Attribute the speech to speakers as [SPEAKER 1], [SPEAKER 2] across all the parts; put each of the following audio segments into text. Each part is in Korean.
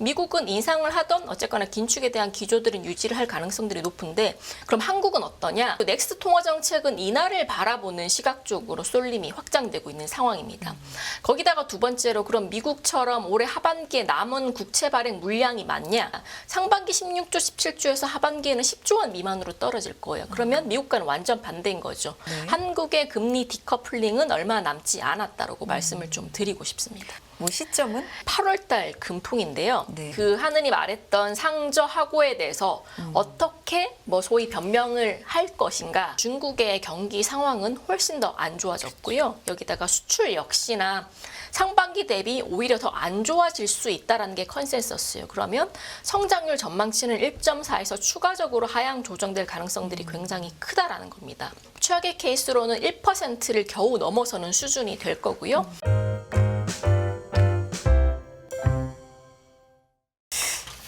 [SPEAKER 1] 미국은 인상을 하던 어쨌거나 긴축에 대한 기조들은 유지를 할 가능성들이 높은데 그럼 한국은 어떠냐? 넥스트 통화 정책은 이날을 바라보는 시각적으로 쏠림이 확장되고 있는 상황입니다. 거기다가 두 번째로 그럼 미국처럼 올해 하반기에 남은 국채 발행 물량이 많냐? 상반기 16조, 17조에서 하반기에는 10조 원 미만으로 떨어질 거예요. 그러면 미국과는 완전 반대인 거죠. 한국의 금리 디커플링은 얼마 남지 않았다라고 말씀을 좀 드리고 싶습니다.
[SPEAKER 2] 뭐 시점은?
[SPEAKER 1] 8월달 금통인데요.
[SPEAKER 2] 네.
[SPEAKER 1] 그 하느니 말했던 상저하고에 대해서 어떻게 뭐 소위 변명을 할 것인가. 중국의 경기 상황은 훨씬 더 안 좋아졌고요. 여기다가 수출 역시나 상반기 대비 오히려 더 안 좋아질 수 있다는 게 컨센서스예요. 그러면 성장률 전망치는 1.4에서 추가적으로 하향 조정될 가능성들이 굉장히 크다라는 겁니다. 최악의 케이스로는 1%를 겨우 넘어서는 수준이 될 거고요.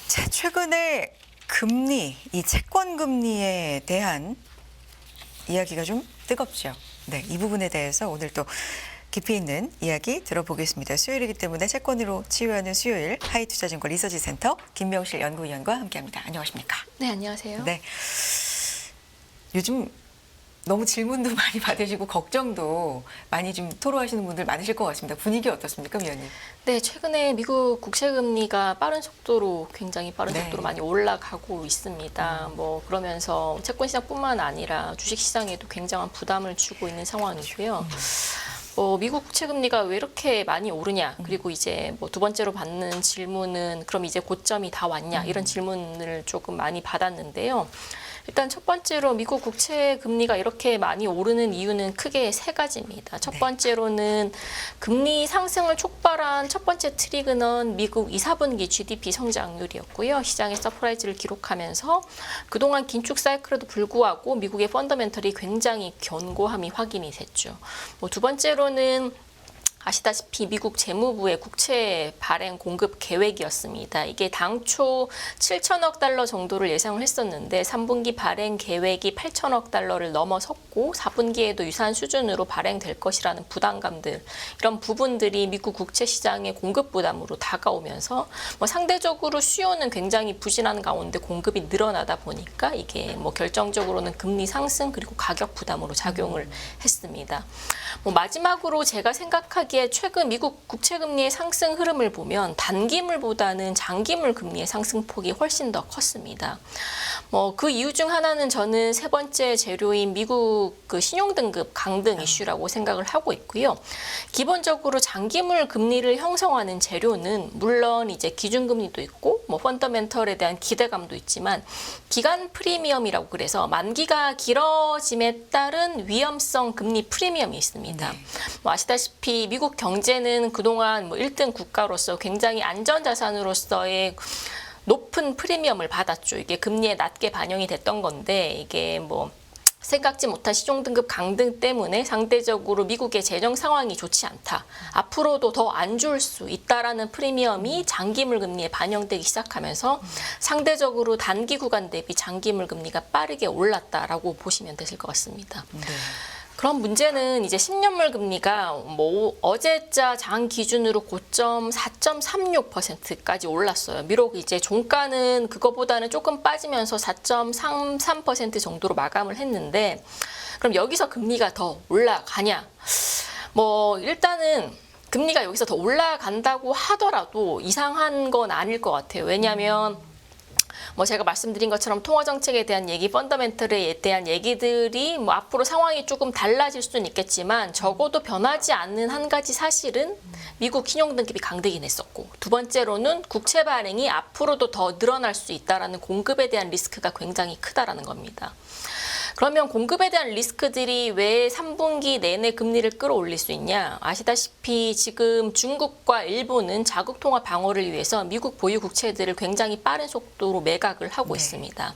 [SPEAKER 2] 자, 최근에 금리, 이 채권 금리에 대한 이야기가 좀 뜨겁죠. 네, 이 부분에 대해서 오늘 또 깊이 있는 이야기 들어보겠습니다. 수요일이기 때문에 채권으로 치유하는 수요일 하이투자증권 리서치센터 김명실 연구위원과 함께합니다. 안녕하십니까?
[SPEAKER 1] 네, 안녕하세요.
[SPEAKER 2] 네, 요즘 너무 질문도 많이 받으시고 걱정도 많이 좀 토로하시는 분들 많으실 것 같습니다. 분위기 어떻습니까, 위원님?
[SPEAKER 1] 네, 최근에 미국 국채 금리가 굉장히 빠른
[SPEAKER 2] 네.
[SPEAKER 1] 속도로 많이 올라가고 있습니다. 뭐 그러면서 채권 시장뿐만 아니라 주식 시장에도 굉장한 부담을 주고 있는 상황이고요. 미국 국채 금리가 왜 이렇게 많이 오르냐? 그리고 이제 뭐 두 번째로 받는 질문은 그럼 이제 고점이 다 왔냐? 이런 질문을 조금 많이 받았는데요. 일단 첫 번째로 미국 국채 금리가 이렇게 많이 오르는 이유는 크게 세 가지입니다. 첫 번째로는 금리 상승을 촉발한 첫 번째 트리거는 미국 2, 4분기 GDP 성장률이었고요. 시장의 서프라이즈를 기록하면서 그동안 긴축 사이클에도 불구하고 미국의 펀더멘털이 굉장히 견고함이 확인이 됐죠. 두 번째로는 아시다시피 미국 재무부의 국채 발행 공급 계획이었습니다. 이게 당초 7천억 달러 정도를 예상을 했었는데 3분기 발행 계획이 8천억 달러를 넘어섰고 4분기에도 유사한 수준으로 발행될 것이라는 부담감들, 이런 부분들이 미국 국채 시장의 공급 부담으로 다가오면서 상대적으로 수요는 굉장히 부진한 가운데 공급이 늘어나다 보니까 이게 결정적으로는 금리 상승 그리고 가격 부담으로 작용을 했습니다. 마지막으로 제가 생각하기에 최근 미국 국채 금리의 상승 흐름을 보면 단기물보다는 장기물 금리의 상승폭이 훨씬 더 컸습니다. 그 이유 중 하나는 저는 세 번째 재료인 미국 신용등급 강등 이슈라고 생각을 하고 있고요. 기본적으로 장기물 금리를 형성하는 재료는 물론 이제 기준금리도 있고 펀더멘털에 대한 기대감도 있지만 기간 프리미엄이라고 그래서 만기가 길어짐에 따른 위험성 금리 프리미엄이 있습니다. 아시다시피 미국 경제는 그동안 1등 국가로서 굉장히 안전자산으로서의 높은 프리미엄을 받았죠. 이게 금리에 낮게 반영이 됐던 건데 이게 생각지 못한 시종등급 강등 때문에 상대적으로 미국의 재정 상황이 좋지 않다. 앞으로도 더 안 좋을 수 있다라는 프리미엄이 장기물 금리에 반영되기 시작하면서 상대적으로 단기 구간 대비 장기물 금리가 빠르게 올랐다라고 보시면 되실 것 같습니다.
[SPEAKER 2] 네.
[SPEAKER 1] 그럼 문제는 이제 10년물 금리가 어제자 장 기준으로 고점 4.36%까지 올랐어요. 비록 이제 종가는 그거보다는 조금 빠지면서 4.33% 정도로 마감을 했는데 그럼 여기서 금리가 더 올라가냐? 일단은 금리가 여기서 더 올라간다고 하더라도 이상한 건 아닐 것 같아요. 왜냐하면 제가 말씀드린 것처럼 통화 정책에 대한 얘기, 펀더멘털에 대한 얘기들이 앞으로 상황이 조금 달라질 수는 있겠지만 적어도 변하지 않는 한 가지 사실은 미국 신용등급이 강등이 냈었고 두 번째로는 국채 발행이 앞으로도 더 늘어날 수 있다라는 공급에 대한 리스크가 굉장히 크다라는 겁니다. 그러면 공급에 대한 리스크들이 왜 3분기 내내 금리를 끌어올릴 수 있냐? 아시다시피 지금 중국과 일본은 자국 통화 방어를 위해서 미국 보유 국채들을 굉장히 빠른 속도로 매각을 하고 있습니다.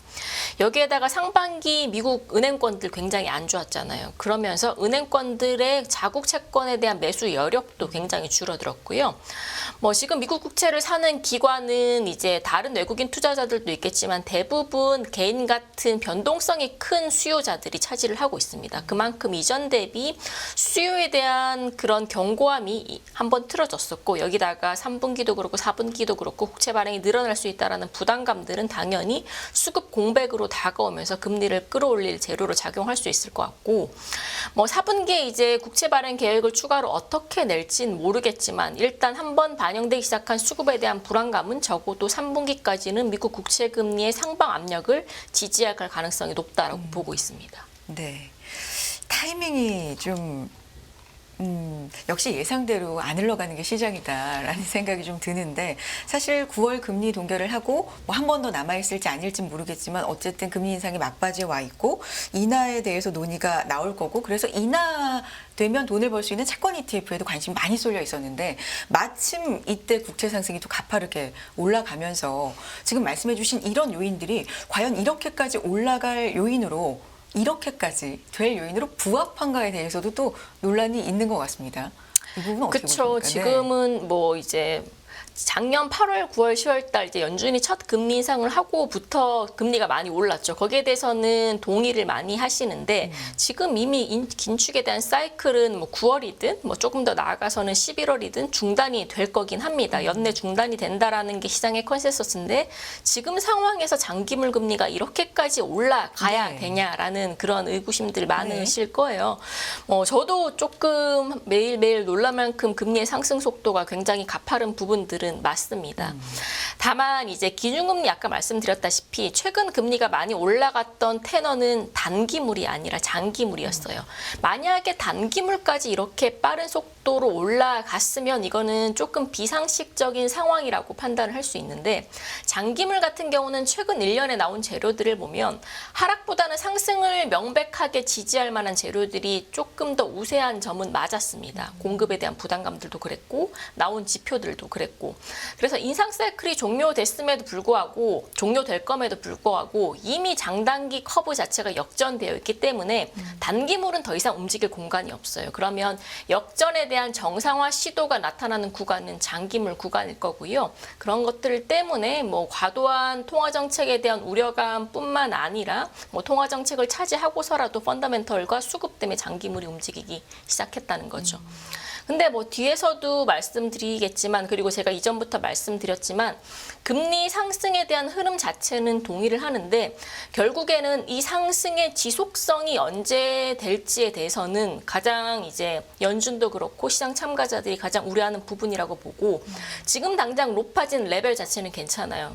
[SPEAKER 1] 여기에다가 상반기 미국 은행권들 굉장히 안 좋았잖아요. 그러면서 은행권들의 자국 채권에 대한 매수 여력도 굉장히 줄어들었고요. 지금 미국 국채를 사는 기관은 이제 다른 외국인 투자자들도 있겠지만 대부분 개인 같은 변동성이 큰 수요 수요자들이 차지를 하고 있습니다. 그만큼 이전 대비 수요에 대한 그런 견고함이 한번 틀어졌었고 여기다가 3분기도 그렇고 4분기도 그렇고 국채 발행이 늘어날 수 있다라는 부담감들은 당연히 수급 공백으로 다가오면서 금리를 끌어올릴 재료로 작용할 수 있을 것 같고 뭐 4분기에 이제 국채 발행 계획을 추가로 어떻게 낼진 모르겠지만 일단 한번 반영되기 시작한 수급에 대한 불안감은 적어도 3분기까지는 미국 국채 금리의 상방 압력을 지지할 가능성이 높다라고 보고 있습니다.
[SPEAKER 2] 네. 타이밍이 좀 역시 예상대로 안 흘러가는 게 시장이다라는 생각이 좀 드는데 사실 9월 금리 동결을 하고 뭐 한 번 더 남아있을지 아닐지 모르겠지만 어쨌든 금리 인상이 막바지에 와 있고 인하에 대해서 논의가 나올 거고 그래서 인하되면 돈을 벌 수 있는 채권 ETF에도 관심이 많이 쏠려 있었는데 마침 이때 국채 상승이 또 가파르게 올라가면서 지금 말씀해 주신 이런 요인들이 과연 이렇게까지 올라갈 요인으로 이렇게까지 될 요인으로 부합한가에 대해서도 또 논란이 있는 것 같습니다. 이 부분은 어떻게
[SPEAKER 1] 그렇죠.
[SPEAKER 2] 보십니까?
[SPEAKER 1] 지금은 뭐 이제 작년 8월, 9월, 10월 달 이제 연준이 첫 금리 인상을 하고부터 금리가 많이 올랐죠. 거기에 대해서는 동의를 많이 하시는데 지금 이미 긴축에 대한 사이클은 뭐 9월이든 뭐 조금 더 나아가서는 11월이든 중단이 될 거긴 합니다. 연내 중단이 된다라는 게 시장의 컨센서스인데 지금 상황에서 장기물 금리가 이렇게까지 올라가야
[SPEAKER 2] 네.
[SPEAKER 1] 되냐라는 그런 의구심들 많으실 거예요. 저도 조금 매일매일 놀랄 만큼 금리의 상승 속도가 굉장히 가파른 부분들은 맞습니다. 다만 이제 기준금리 아까 말씀드렸다시피 최근 금리가 많이 올라갔던 테너는 단기물이 아니라 장기물이었어요. 만약에 단기물까지 이렇게 빠른 속도로 올라갔으면 이거는 조금 비상식적인 상황이라고 판단을 할 수 있는데 장기물 같은 경우는 최근 1년에 나온 재료들을 보면 하락보다는 상승을 명백하게 지지할 만한 재료들이 조금 더 우세한 점은 맞았습니다. 공급에 대한 부담감들도 그랬고 나온 지표들도 그랬고 그래서 인상 사이클이 종료될 것임에도 불구하고 이미 장단기 커브 자체가 역전되어 있기 때문에 단기물은 더 이상 움직일 공간이 없어요. 그러면 역전에 대한 정상화 시도가 나타나는 구간은 장기물 구간일 거고요. 그런 것들 때문에 뭐 과도한 통화 정책에 대한 우려감뿐만 아니라 뭐 통화 정책을 차지하고서라도 펀더멘털과 수급 때문에 장기물이 움직이기 시작했다는 거죠. 근데 뭐 뒤에서도 말씀드리겠지만 그리고 제가 이전부터 말씀드렸지만 금리 상승에 대한 흐름 자체는 동의를 하는데 결국에는 이 상승의 지속성이 언제 될지에 대해서는 가장 이제 연준도 그렇고 시장 참가자들이 가장 우려하는 부분이라고 보고 지금 당장 높아진 레벨 자체는 괜찮아요.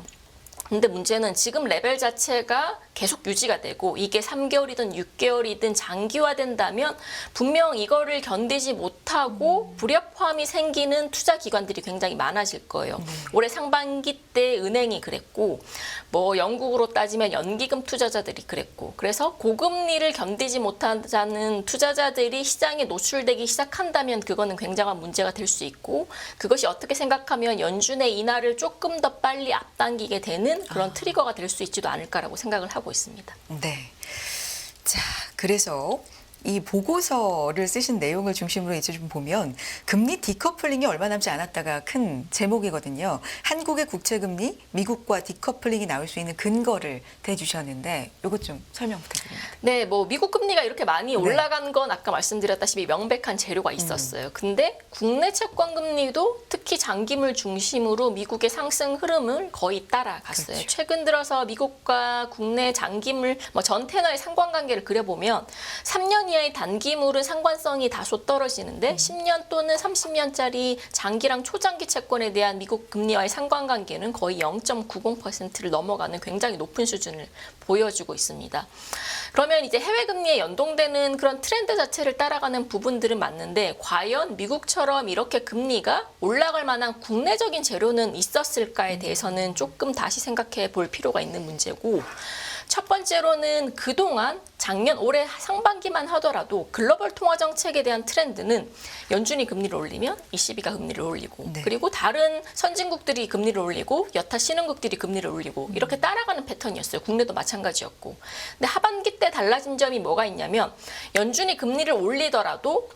[SPEAKER 1] 근데 문제는 지금 레벨 자체가 계속 유지가 되고 이게 3개월이든 6개월이든 장기화된다면 분명 이거를 견디지 못하고 불협화음이 생기는 투자 기관들이 굉장히 많아질 거예요. 올해 상반기 때 은행이 그랬고 뭐 영국으로 따지면 연기금 투자자들이 그랬고 그래서 고금리를 견디지 못하는 투자자들이 시장에 노출되기 시작한다면 그거는 굉장한 문제가 될 수 있고 그것이 어떻게 생각하면 연준의 인하를 조금 더 빨리 앞당기게 되는 그런 트리거가 될 수 있지도 않을까라고 생각을 하고 있습니다.
[SPEAKER 2] 네. 자, 그래서 이 보고서를 쓰신 내용을 중심으로 이제 좀 보면 금리 디커플링이 얼마 남지 않았다가 큰 제목이거든요. 한국의 국채 금리, 미국과 디커플링이 나올 수 있는 근거를 대주셨는데 이것 좀 설명 부탁드립니다.
[SPEAKER 1] 네, 뭐 미국 금리가 이렇게 많이 올라간 건 아까 말씀드렸다시피 명백한 재료가 있었어요. 근데 국내 채권 금리도 특히 장기물 중심으로 미국의 상승 흐름을 거의 따라갔어요.
[SPEAKER 2] 그렇죠.
[SPEAKER 1] 최근 들어서 미국과 국내 장기물 전 테너의 상관관계를 그려보면 3년 이하의 단기물은 상관성이 다소 떨어지는데 10년 또는 30년짜리 장기랑 초장기 채권에 대한 미국 금리와의 상관관계는 거의 0.90%를 넘어가는 굉장히 높은 수준을 보여주고 있습니다. 그러면 이제 해외 금리에 연동되는 그런 트렌드 자체를 따라가는 부분들은 맞는데 과연 미국처럼 이렇게 금리가 올라갈 만한 국내적인 재료는 있었을까에 대해서는 조금 다시 생각해 볼 필요가 있는 문제고 첫 번째로는 그동안 작년 올해 상반기만 하더라도 글로벌 통화 정책에 대한 트렌드는 연준이 금리를 올리면 ECB가 금리를 올리고
[SPEAKER 2] 네.
[SPEAKER 1] 그리고 다른 선진국들이 금리를 올리고 여타 신흥국들이 금리를 올리고 이렇게 따라가는 패턴이었어요. 국내도 마찬가지였고. 근데 하반기 때 달라진 점이 뭐가 있냐면 연준이 금리를 올리더라도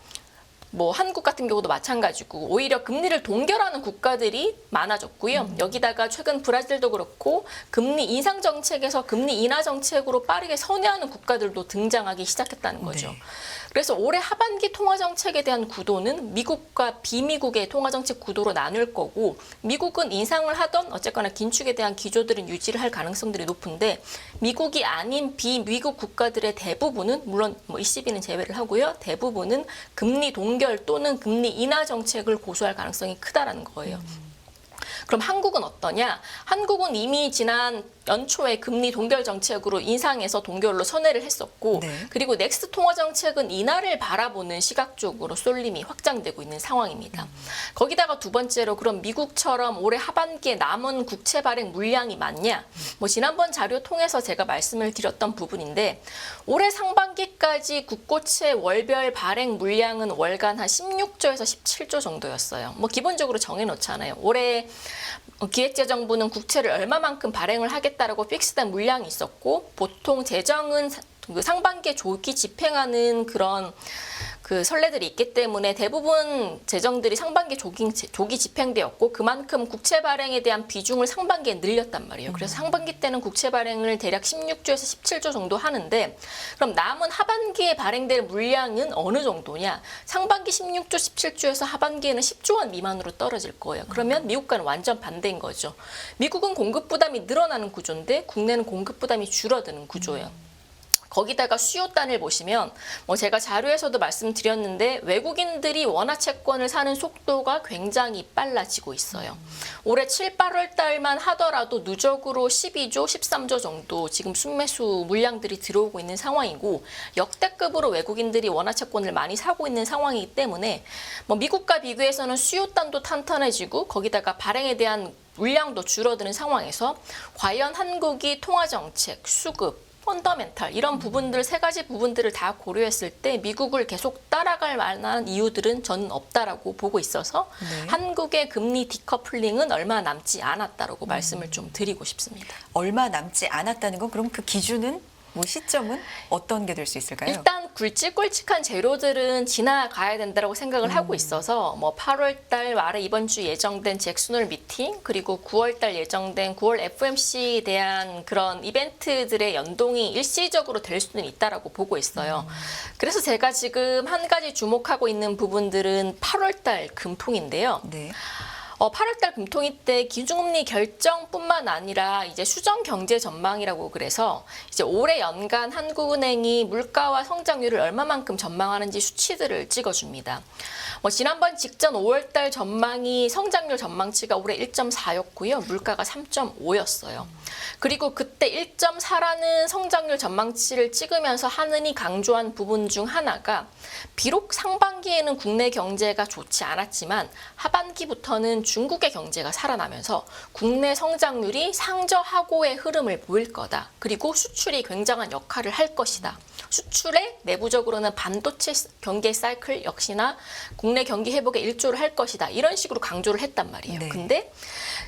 [SPEAKER 1] 뭐 한국 같은 경우도 마찬가지고 오히려 금리를 동결하는 국가들이 많아졌고요. 여기다가 최근 브라질도 그렇고 금리 인상 정책에서 금리 인하 정책으로 빠르게 선회하는 국가들도 등장하기 시작했다는 거죠.
[SPEAKER 2] 네.
[SPEAKER 1] 그래서 올해 하반기 통화 정책에 대한 구도는 미국과 비미국의 통화 정책 구도로 나눌 거고 미국은 인상을 하던 어쨌거나 긴축에 대한 기조들은 유지를 할 가능성들이 높은데 미국이 아닌 비미국 국가들의 대부분은 물론 뭐 ECB는 제외를 하고요. 대부분은 금리 동결 또는 금리 인하 정책을 고수할 가능성이 크다라는 거예요. 그럼 한국은 어떠냐? 한국은 이미 지난 연초에 금리 동결 정책으로 인상해서 동결로 선회를 했었고
[SPEAKER 2] 네.
[SPEAKER 1] 그리고 넥스트 통화 정책은 인하를 바라보는 시각적으로 쏠림이 확장되고 있는 상황입니다. 거기다가 두 번째로 그럼 미국처럼 올해 하반기에 남은 국채 발행 물량이 많냐? 뭐 지난번 자료 통해서 제가 말씀을 드렸던 부분인데 올해 상반기까지 국고채 월별 발행 물량은 월간 한 16조에서 17조 정도였어요. 뭐 기본적으로 정해놓잖아요. 올해 기획재정부는 국채를 얼마만큼 발행을 하겠다라고 픽스된 물량이 있었고 보통 재정은 그 상반기에 조기 집행하는 그런 그 선례들이 있기 때문에 대부분 재정들이 상반기에 조기 집행되었고 그만큼 국채 발행에 대한 비중을 상반기에 늘렸단 말이에요. 그래서 상반기 때는 국채 발행을 대략 16조에서 17조 정도 하는데 그럼 남은 하반기에 발행될 물량은 어느 정도냐? 상반기 16조, 17조에서 하반기에는 10조 원 미만으로 떨어질 거예요. 그러면 미국과는 완전 반대인 거죠. 미국은 공급 부담이 늘어나는 구조인데 국내는 공급 부담이 줄어드는 구조예요. 거기다가 수요단을 보시면 뭐 제가 자료에서도 말씀드렸는데 외국인들이 원화 채권을 사는 속도가 굉장히 빨라지고 있어요. 올해 7, 8월 달만 하더라도 누적으로 12조, 13조 정도 지금 순매수 물량들이 들어오고 있는 상황이고 역대급으로 외국인들이 원화 채권을 많이 사고 있는 상황이기 때문에 뭐 미국과 비교해서는 수요단도 탄탄해지고 거기다가 발행에 대한 물량도 줄어드는 상황에서 과연 한국이 통화정책, 수급, 펀더멘탈 이런 부분들 세 가지 부분들을 다 고려했을 때 미국을 계속 따라갈 만한 이유들은 저는 없다라고 보고 있어서
[SPEAKER 2] 네.
[SPEAKER 1] 한국의 금리 디커플링은 얼마 남지 않았다라고 말씀을 좀 드리고 싶습니다.
[SPEAKER 2] 얼마 남지 않았다는 건 그럼 그 기준은 뭐 시점은 어떤 게 될 수 있을까요?
[SPEAKER 1] 일단 굵직굵직한 재료들은 지나가야 된다고 생각을 하고 있어서 뭐 8월 달 말에 이번 주 예정된 잭슨홀 미팅 그리고 9월 달 예정된 9월 FOMC에 대한 그런 이벤트들의 연동이 일시적으로 될 수는 있다라고 보고 있어요. 그래서 제가 지금 한 가지 주목하고 있는 부분들은 8월 달 금통인데요.
[SPEAKER 2] 네.
[SPEAKER 1] 8월달 금통위 때 기준금리 결정뿐만 아니라 이제 수정 경제 전망이라고 그래서 이제 올해 연간 한국은행이 물가와 성장률을 얼마만큼 전망하는지 수치들을 찍어줍니다. 뭐 지난번 직전 5월달 전망이 성장률 전망치가 올해 1.4였고요. 물가가 3.5였어요. 그리고 그때 1.4라는 성장률 전망치를 찍으면서 하느니 강조한 부분 중 하나가 비록 상반기에는 국내 경제가 좋지 않았지만 하반기부터는 중국의 경제가 살아나면서 국내 성장률이 상저하고의 흐름을 보일 거다. 그리고 수출이 굉장한 역할을 할 것이다. 수출에 내부적으로는 반도체 경기 사이클 역시나 국내 경기 회복에 일조를 할 것이다. 이런 식으로 강조를 했단 말이에요.
[SPEAKER 2] 네.
[SPEAKER 1] 근데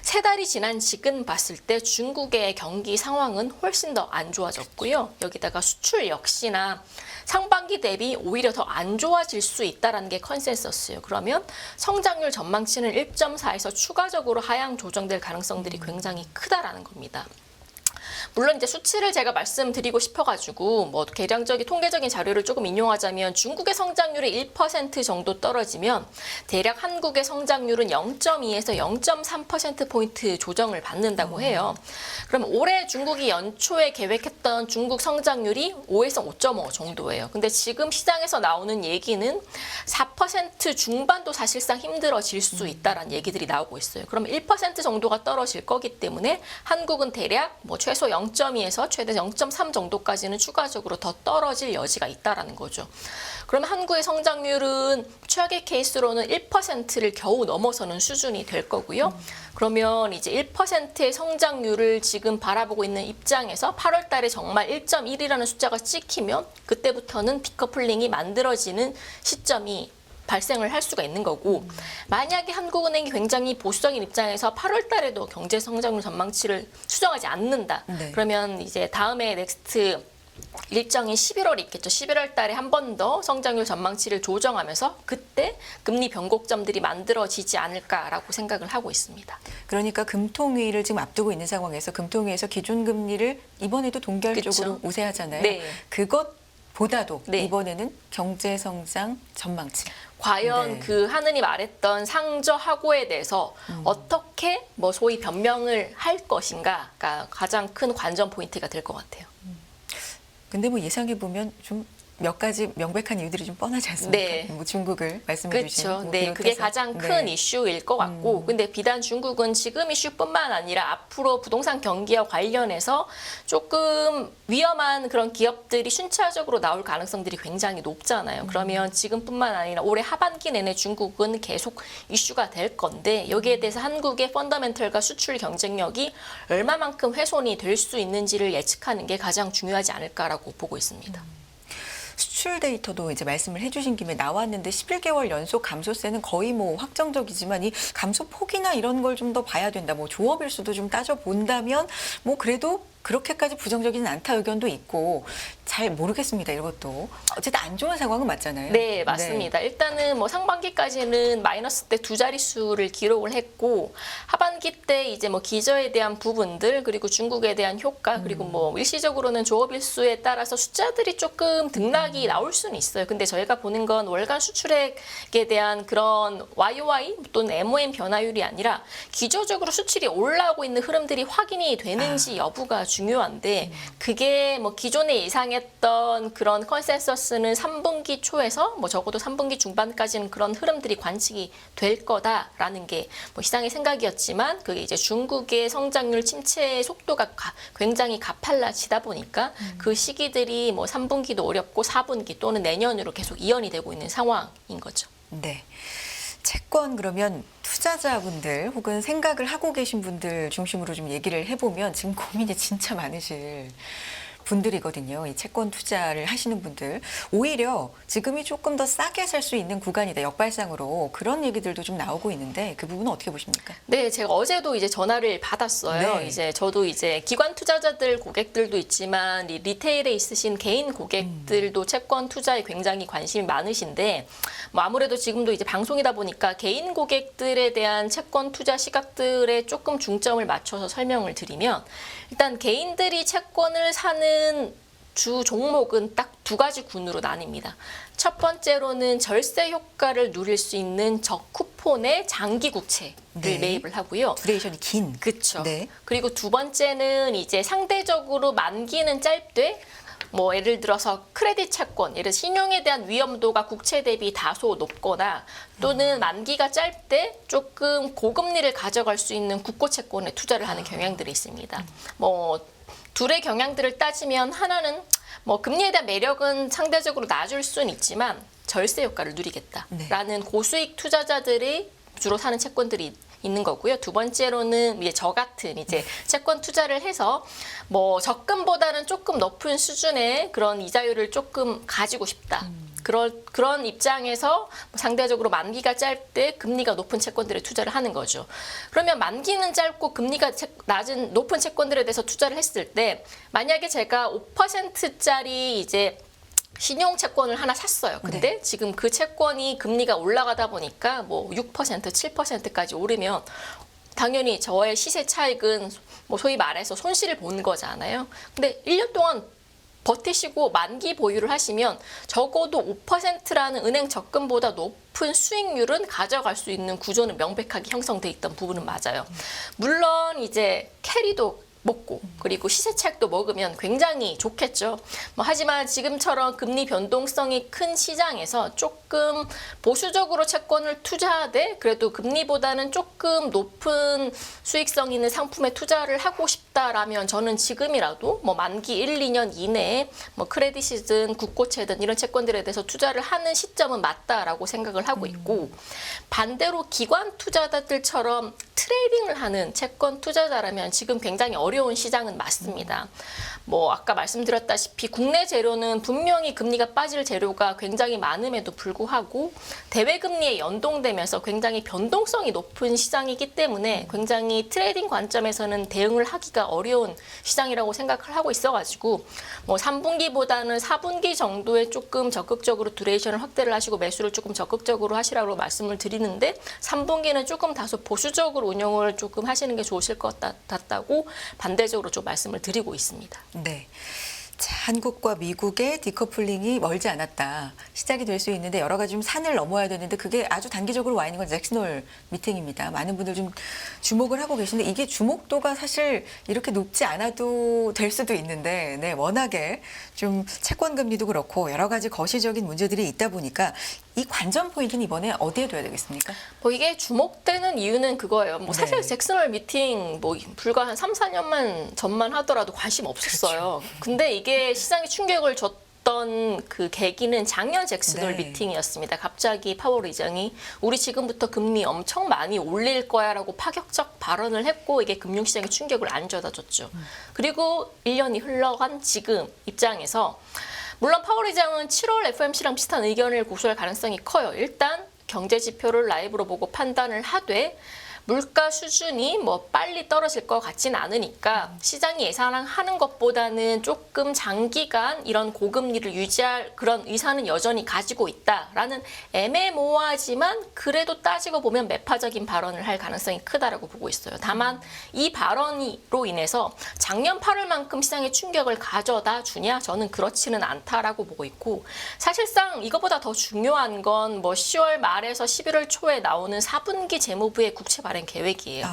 [SPEAKER 1] 세 달이 지난 지금 봤을 때 중국의 경기 상황은 훨씬 더 안 좋아졌고요. 여기다가 수출 역시나 상반기 대비 오히려 더 안 좋아질 수 있다는 게 컨센서스예요. 그러면 성장률 전망치는 1.4에서 추가적으로 하향 조정될 가능성들이 굉장히 크다라는 겁니다. 물론 이제 수치를 제가 말씀드리고 싶어가지고 뭐 계량적인 통계적인 자료를 조금 인용하자면 중국의 성장률이 1% 정도 떨어지면 대략 한국의 성장률은 0.2에서 0.3%포인트 조정을 받는다고 해요. 그럼 올해 중국이 연초에 계획했던 중국 성장률이 5에서 5.5 정도예요. 근데 지금 시장에서 나오는 얘기는 4% 중반도 사실상 힘들어질 수 있다라는 얘기들이 나오고 있어요. 그럼 1% 정도가 떨어질 거기 때문에 한국은 대략 뭐 최소 0.2에서 최대 0.3 정도까지는 추가적으로 더 떨어질 여지가 있다라는 거죠. 그럼 한국의 성장률은 최악의 케이스로는 1%를 겨우 넘어서는 수준이 될 거고요. 그러면 이제 1%의 성장률을 지금 바라보고 있는 입장에서 8월 달에 정말 1.1이라는 숫자가 찍히면 그때부터는 디커플링이 만들어지는 시점이 발생을 할 수가 있는 거고 만약에 한국은행이 굉장히 보수적인 입장에서 8월 달에도 경제 성장률 전망치를 수정하지 않는다.
[SPEAKER 2] 네.
[SPEAKER 1] 그러면 이제 다음에 넥스트 일정인 11월이 있겠죠. 11월 달에 한 번 더 성장률 전망치를 조정하면서 그때 금리 변곡점들이 만들어지지 않을까라고 생각을 하고 있습니다.
[SPEAKER 2] 그러니까 금통위를 지금 앞두고 있는 상황에서 금통위에서 기준금리를 이번에도 동결적으로
[SPEAKER 1] 그쵸.
[SPEAKER 2] 우세하잖아요.
[SPEAKER 1] 네.
[SPEAKER 2] 그것보다도
[SPEAKER 1] 네.
[SPEAKER 2] 이번에는 경제성장 전망치.
[SPEAKER 1] 과연
[SPEAKER 2] 네.
[SPEAKER 1] 그 하느니 말했던 상저하고에 대해서 어떻게 뭐 소위 변명을 할 것인가가 가장 큰 관전 포인트가 될 것 같아요.
[SPEAKER 2] 근데 뭐 예상해 보면 좀 몇 가지 명백한 이유들이 좀 뻔하지 않습니까?
[SPEAKER 1] 네.
[SPEAKER 2] 뭐 중국을 말씀해 주신
[SPEAKER 1] 그렇죠.
[SPEAKER 2] 뭐
[SPEAKER 1] 네, 그게
[SPEAKER 2] 비롯해서.
[SPEAKER 1] 가장 큰
[SPEAKER 2] 네.
[SPEAKER 1] 이슈일 것 같고, 근데 비단 중국은 지금 이슈뿐만 아니라 앞으로 부동산 경기와 관련해서 조금 위험한 그런 기업들이 순차적으로 나올 가능성들이 굉장히 높잖아요. 그러면 지금뿐만 아니라 올해 하반기 내내 중국은 계속 이슈가 될 건데 여기에 대해서 한국의 펀더멘털과 수출 경쟁력이 얼마만큼 훼손이 될 수 있는지를 예측하는 게 가장 중요하지 않을까라고 보고 있습니다.
[SPEAKER 2] 수출 데이터도 이제 말씀을 해주신 김에 나왔는데 11개월 연속 감소세는 거의 뭐 확정적이지만 이 감소 폭이나 이런 걸 좀 더 봐야 된다. 뭐 조업일 수도 좀 따져 본다면 뭐 그래도 그렇게까지 부정적이진 않다 의견도 있고 잘 모르겠습니다. 이것도 어쨌든 안 좋은 상황은 맞잖아요.
[SPEAKER 1] 네, 맞습니다. 일단은 뭐 상반기까지는 마이너스 때 두 자릿수를 기록을 했고 하반기 때 이제 뭐 기저에 대한 부분들 그리고 중국에 대한 효과 그리고 뭐 일시적으로는 조업일수에 따라서 숫자들이 조금 등락이 나올 수는 있어요. 근데 저희가 보는 건 월간 수출액에 대한 그런 YOY 또는 MOM 변화율이 아니라 기저적으로 수출이 올라오고 있는 흐름들이 확인이 되는지 여부가 중요한데 그게 뭐 기존에 예상했던 그런 컨센서스는 3분기 초에서 뭐 적어도 3분기 중반까지는 그런 흐름들이 관측이 될 거다라는 게 뭐 시장의 생각이었지만 그게 이제 중국의 성장률 침체 속도가 굉장히 가팔라지다 보니까 그 시기들이 뭐 3분기도 어렵고 4분기 또는 내년으로 계속 이연이 되고 있는 상황인 거죠.
[SPEAKER 2] 네. 채권 그러면 투자자분들 혹은 생각을 하고 계신 분들 중심으로 좀 얘기를 해보면 지금 고민이 진짜 많으실 분들이거든요. 이 채권 투자를 하시는 분들. 오히려 지금이 조금 더 싸게 살 수 있는 구간이다. 역발상으로 그런 얘기들도 좀 나오고 있는데 그 부분은 어떻게 보십니까?
[SPEAKER 1] 네, 제가 어제도 이제 전화를 받았어요.
[SPEAKER 2] 네.
[SPEAKER 1] 이제 저도 이제 기관 투자자들 고객들도 있지만 이 리테일에 있으신 개인 고객들도 채권 투자에 굉장히 관심이 많으신데 뭐 아무래도 지금도 이제 방송이다 보니까 개인 고객들에 대한 채권 투자 시각들에 조금 중점을 맞춰서 설명을 드리면 일단 개인들이 채권을 사는 주 종목은 딱 두 가지 군으로 나뉩니다. 첫 번째로는 절세 효과를 누릴 수 있는 저쿠폰의 장기 국채를
[SPEAKER 2] 네.
[SPEAKER 1] 매입을 하고요.
[SPEAKER 2] 두레이션이 긴.
[SPEAKER 1] 그렇죠.
[SPEAKER 2] 네.
[SPEAKER 1] 그리고 두 번째는 이제 상대적으로 만기는 짧되 뭐 예를 들어서 크레딧 채권, 예를 들어 신용에 대한 위험도가 국채 대비 다소 높거나 또는 만기가 짧대 조금 고금리를 가져갈 수 있는 국고 채권에 투자를 하는 경향들이 있습니다. 뭐 둘의 경향들을 따지면 하나는 뭐 금리에 대한 매력은 상대적으로 낮을 수는 있지만 절세 효과를 누리겠다라는 고수익 투자자들이 주로 사는 채권들이 있는 거고요. 두 번째로는 이제 저 같은 이제 채권 투자를 해서 뭐 적금보다는 조금 높은 수준의 그런 이자율을 조금 가지고 싶다. 그런 입장에서 상대적으로 만기가 짧대 금리가 높은 채권들에 투자를 하는 거죠. 그러면 만기는 짧고 금리가 낮은 높은 채권들에 대해서 투자를 했을 때 만약에 제가 5%짜리 이제 신용 채권을 하나 샀어요. 근데 지금 그 채권이 금리가 올라가다 보니까 뭐 6%, 7%까지 오르면 당연히 저의 시세 차익은 뭐 소위 말해서 손실을 본 거잖아요. 근데 1년 동안 버티시고 만기 보유를 하시면 적어도 5%라는 은행 적금보다 높은 수익률은 가져갈 수 있는 구조는 명백하게 형성돼 있던 부분은 맞아요. 물론 이제 캐리도 먹고 그리고 시세 차익도 먹으면 굉장히 좋겠죠. 뭐 하지만 지금처럼 금리 변동성이 큰 시장에서 조금 보수적으로 채권을 투자하되 그래도 금리보다는 조금 높은 수익성 있는 상품에 투자를 하고 싶다라면 저는 지금이라도 뭐 만기 1, 2년 이내에 뭐 크레딧이든 국고채든 이런 채권들에 대해서 투자를 하는 시점은 맞다라고 생각을 하고 있고 반대로 기관 투자자들처럼 트레이딩을 하는 채권 투자자라면 지금 굉장히 어려운 어려운 시장은 맞습니다. 뭐 아까 말씀드렸다시피 국내 재료는 분명히 금리가 빠질 재료가 굉장히 많음에도 불구하고 대외 금리에 연동되면서 굉장히 변동성이 높은 시장이기 때문에 굉장히 트레이딩 관점에서는 대응을 하기가 어려운 시장이라고 생각을 하고 있어가지고 뭐 3분기보다는 4분기 정도에 조금 적극적으로 듀레이션을 확대를 하시고 매수를 조금 적극적으로 하시라고 말씀을 드리는데 3분기는 조금 다소 보수적으로 운영을 조금 하시는 게 좋으실 것 같다고 반대적으로 좀 말씀을 드리고 있습니다.
[SPEAKER 2] 네. 자, 한국과 미국의 디커플링이 멀지 않았다. 시작이 될 수 있는데 여러 가지 좀 산을 넘어야 되는데 그게 아주 단기적으로 와 있는 건 잭슨홀 미팅입니다. 많은 분들 좀 주목을 하고 계신데 이게 주목도가 사실 이렇게 높지 않아도 될 수도 있는데 네, 워낙에 좀 채권 금리도 그렇고 여러 가지 거시적인 문제들이 있다 보니까 이 관전 포인트는 이번에 어디에 둬야 되겠습니까?
[SPEAKER 1] 뭐 이게 주목되는 이유는 그거예요. 뭐 사실
[SPEAKER 2] 네.
[SPEAKER 1] 잭슨홀 미팅 뭐 불과 한 3, 4년만 전만 하더라도 관심 없었어요. 근데 이게 시장에 충격을 줬던 그 계기는 작년 잭슨홀
[SPEAKER 2] 네.
[SPEAKER 1] 미팅이었습니다. 갑자기 파월 의장이 우리 지금부터 금리 엄청 많이 올릴 거야라고 파격적 발언을 했고 이게 금융시장에 충격을 안 줘다 줬죠. 그리고 1년이 흘러간 지금 입장에서 물론 파월 의장은 7월 FOMC랑 비슷한 의견을 고수할 가능성이 커요. 일단 경제 지표를 라이브로 보고 판단을 하되 물가 수준이 뭐 빨리 떨어질 것 같지는 않으니까 시장이 예상하는 것보다는 조금 장기간 이런 고금리를 유지할 그런 의사는 여전히 가지고 있다라는 애매모호하지만 그래도 따지고 보면 매파적인 발언을 할 가능성이 크다라고 보고 있어요. 다만 이 발언으로 인해서 작년 8월만큼 시장에 충격을 가져다 주냐? 저는 그렇지는 않다라고 보고 있고 사실상 이것보다 더 중요한 건 뭐 10월 말에서 11월 초에 나오는 4분기 재무부의 국채 발행 계획이에요.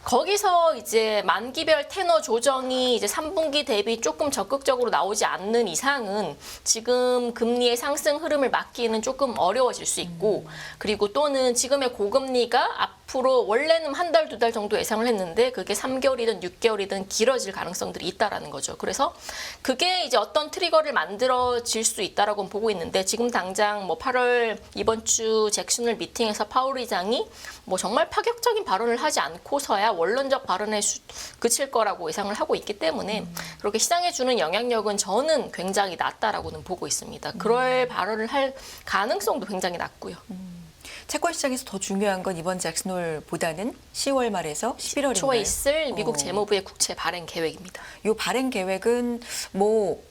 [SPEAKER 1] 거기서 이제 만기별 테너 조정이 이제 3분기 대비 조금 적극적으로 나오지 않는 이상은 지금 금리의 상승 흐름을 막기는 조금 어려워질 수 있고 그리고 또는 지금의 고금리가 앞으로 원래는 한 달, 2달 정도 예상을 했는데 그게 3개월이든 6개월이든 길어질 가능성들이 있다라는 거죠. 그래서 그게 이제 어떤 트리거를 만들어질 수 있다라고 보고 있는데 지금 당장 뭐 8월 이번 주 잭슨홀 미팅에서 파월 의장이 뭐 정말 파격적인 발언을 하지 않고서야 원론적 발언에 그칠 거라고 예상을 하고 있기 때문에 그렇게 시장에 주는 영향력은 저는 굉장히 낮다라고는 보고 있습니다. 그럴 발언을 할 가능성도 굉장히 낮고요.
[SPEAKER 2] 채권 시장에서 더 중요한 건 이번 잭슨홀보다는 10월 말에서 11월인가요?
[SPEAKER 1] 초에 있을 미국 재무부의 국채 발행 계획입니다.
[SPEAKER 2] 이 발행 계획은 뭐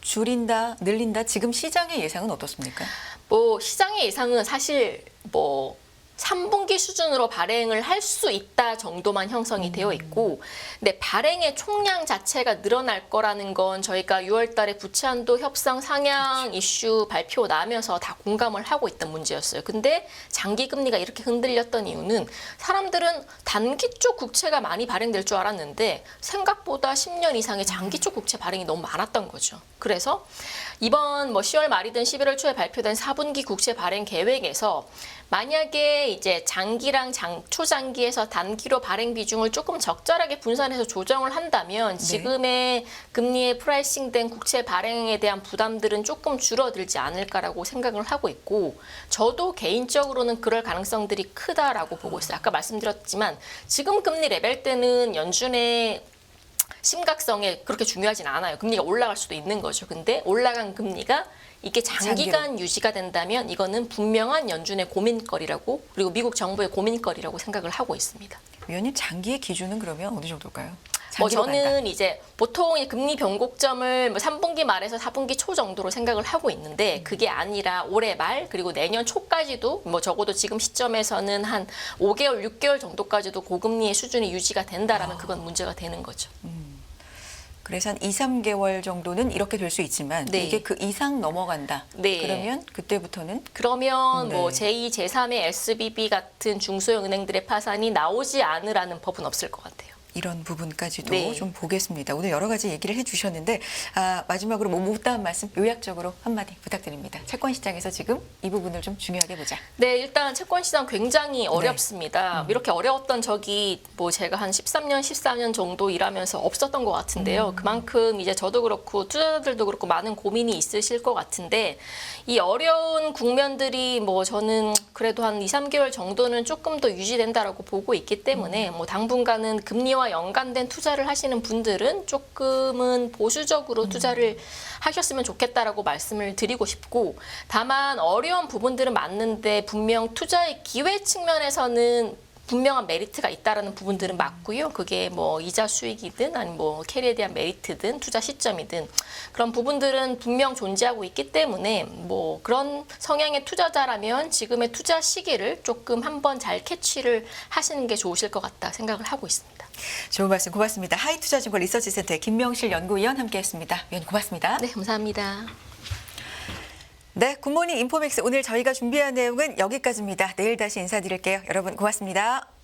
[SPEAKER 2] 줄인다, 늘린다. 지금 시장의 예상은 어떻습니까?
[SPEAKER 1] 뭐 시장의 예상은 사실 뭐 3분기 수준으로 발행을 할 수 있다 정도만 형성이 되어 있고 근데 발행의 총량 자체가 늘어날 거라는 건 저희가 6월 달에 부채한도 협상 상향 이슈 발표 나면서 다 공감을 하고 있던 문제였어요. 근데 장기 금리가 이렇게 흔들렸던 이유는 사람들은 단기 쪽 국채가 많이 발행될 줄 알았는데 생각보다 10년 이상의 장기 쪽 국채 발행이 너무 많았던 거죠. 그래서 이번 뭐 10월 말이든 11월 초에 발표된 4분기 국채 발행 계획에서 만약에 이제 장기랑 초장기에서 단기로 발행 비중을 조금 적절하게 분산해서 조정을 한다면 지금의 금리에 프라이싱된 국채 발행에 대한 부담들은 조금 줄어들지 않을까라고 생각을 하고 있고 저도 개인적으로는 그럴 가능성들이 크다라고 보고 있어요. 아까 말씀드렸지만 지금 금리 레벨 때는 연준의 심각성에 그렇게 중요하진 않아요. 금리가 올라갈 수도 있는 거죠. 근데 올라간 금리가 이게 장기간 유지가 된다면 이거는 분명한 연준의 고민거리라고 그리고 미국 정부의 고민거리라고 생각을 하고 있습니다.
[SPEAKER 2] 위원님 장기의 기준은 그러면 어느 정도일까요?
[SPEAKER 1] 뭐
[SPEAKER 2] 장기로
[SPEAKER 1] 저는
[SPEAKER 2] 간다.
[SPEAKER 1] 이제 보통 이 금리 변곡점을 뭐 3분기 말에서 4분기 초 정도로 생각을 하고 있는데 그게 아니라 올해 말 그리고 내년 초까지도 뭐 적어도 지금 시점에서는 한 5개월, 6개월 정도까지도 고금리의 수준이 유지가 된다라면 그건 문제가 되는 거죠.
[SPEAKER 2] 그래서 한 2, 3개월 정도는 이렇게 될 수 있지만
[SPEAKER 1] 네.
[SPEAKER 2] 이게 그 이상 넘어간다.
[SPEAKER 1] 네.
[SPEAKER 2] 그러면 그때부터는
[SPEAKER 1] 그러면
[SPEAKER 2] 네.
[SPEAKER 1] 뭐 제2, 제3의 SBB 같은 중소형 은행들의 파산이 나오지 않으라는 법은 없을 것 같아요.
[SPEAKER 2] 이런 부분까지도
[SPEAKER 1] 네.
[SPEAKER 2] 좀 보겠습니다. 오늘 여러 가지 얘기를 해주셨는데 마지막으로 뭐 못다한 말씀 요약적으로 한마디 부탁드립니다. 채권 시장에서 지금 이 부분을 좀 중요하게 보자.
[SPEAKER 1] 네, 일단 채권 시장 굉장히 어렵습니다. 이렇게 어려웠던 적이 뭐 제가 한 13년, 14년 정도 일하면서 없었던 것 같은데요. 그만큼 이제 저도 그렇고 투자자들도 그렇고 많은 고민이 있으실 것 같은데 이 어려운 국면들이 뭐 저는 그래도 한 2, 3개월 정도는 조금 더 유지된다라고 보고 있기 때문에 뭐 당분간은 금리와 경제와 연관된 투자를 하시는 분들은 조금은 보수적으로 투자를 하셨으면 좋겠다라고 말씀을 드리고 싶고, 다만 어려운 부분들은 맞는데 분명 투자의 기회 측면에서는 분명한 메리트가 있다라는 부분들은 맞고요. 그게 뭐 이자 수익이든 아니면 뭐 캐리에 대한 메리트든 투자 시점이든 그런 부분들은 분명 존재하고 있기 때문에 뭐 그런 성향의 투자자라면 지금의 투자 시기를 조금 한번 잘 캐치를 하시는 게 좋으실 것 같다 생각을 하고 있습니다.
[SPEAKER 2] 좋은 말씀 고맙습니다. 하이투자증권 리서치센터의 김명실 연구위원 함께했습니다. 위원 고맙습니다.
[SPEAKER 1] 네, 감사합니다.
[SPEAKER 2] 네, 굿모닝 인포맥스 오늘 저희가 준비한 내용은 여기까지입니다. 내일 다시 인사드릴게요. 여러분 고맙습니다.